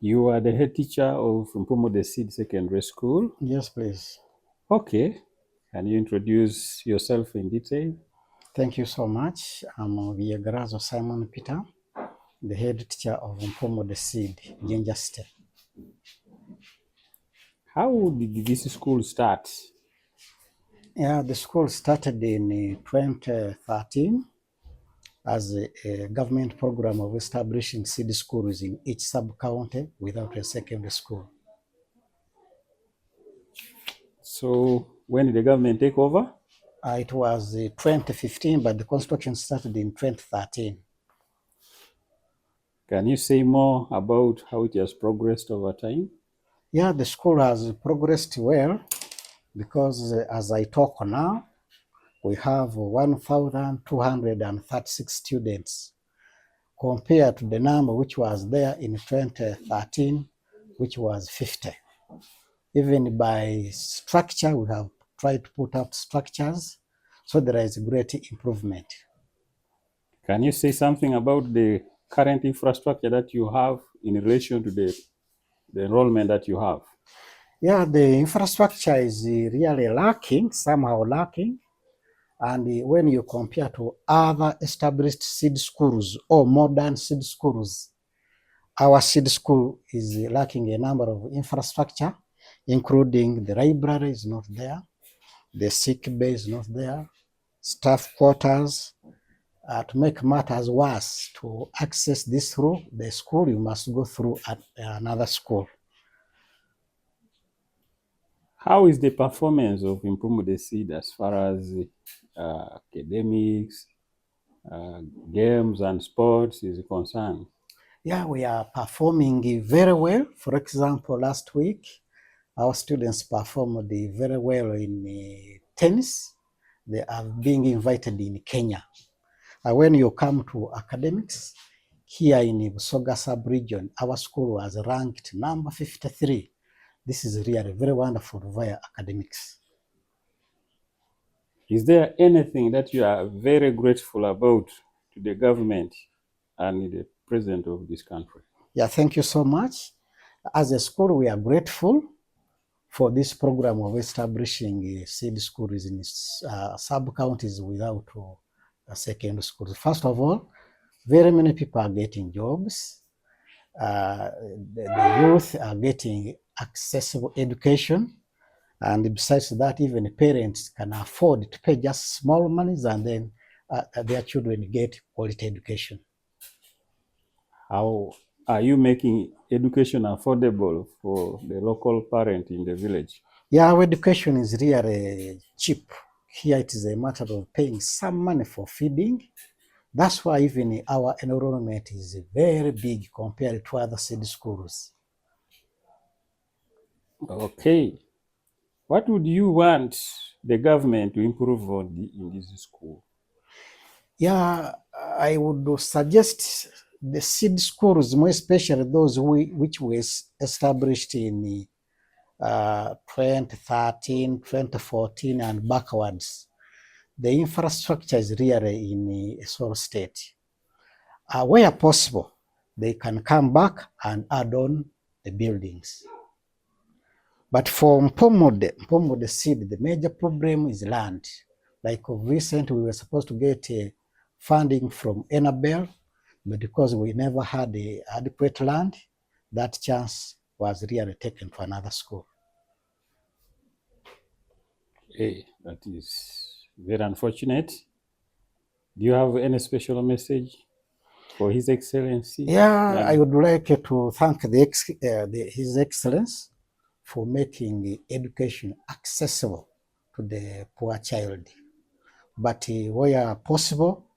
You are the head teacher of Mpumu the Seed Secondary School. Yes, please. Okay. Can you introduce yourself in detail? Thank you so much. I'm Viagarazo Simon Peter, the head teacher of Mpumu the Seed, Jinja State. How did this school start? Yeah, the school started in 2013 as a government program of establishing seed schools in each sub-county without a secondary school. So when did the government take over? It was 2015, but the construction started in 2013. Can you say more about how it has progressed over time? Yeah, the school has progressed well because as I talk now, we have 1,236 students compared to the number which was there in 2013, which was 50. Even by structure, we have tried to put up structures, so there is great improvement. Can you say something about the current infrastructure that you have in relation to the enrollment that you have? Yeah, the infrastructure is really lacking, somehow lacking. And when you compare to other established seed schools or modern seed schools, our seed school is lacking a number of infrastructure, including the library is not there, the sick bay is not there, staff quarters. To make matters worse, to access this through the school, you must go through another school. How is the performance of Mpumu the Seed as far as academics, games and sports is concerned? Yeah, we are performing very well. For example, last week, our students performed very well in tennis. They are being invited in Kenya. When you come to academics, here in Busoga sub-region, our school was ranked number 53. This is really very wonderful via academics. Is there anything that you are very grateful about to the government and the president of this country? Yeah, thank you so much. As a school, we are grateful for this program of establishing seed schools in sub-counties without secondary schools. First of all, very many people are getting jobs. The youth are getting accessible education. And besides that, even parents can afford to pay just small monies and then their children get quality education. How are you making education affordable for the local parent in the village? Yeah, our education is really cheap. Here it is a matter of paying some money for feeding. That's why even our enrollment is very big compared to other city schools. Okay. What would you want the government to improve on in this school? Yeah, I would suggest the seed schools, more especially those which were established in 2013, 2014, and backwards. The infrastructure is really in a sore state. Where possible, they can come back and add on the buildings. But for Mpumu the Seed, the major problem is land. Like of recent, we were supposed to get funding from Enabel, but because we never had adequate land, that chance was really taken to another school. Hey, that is very unfortunate. Do you have any special message for His Excellency? Yeah, I would like to thank His Excellency for making education accessible to the poor child. But where possible,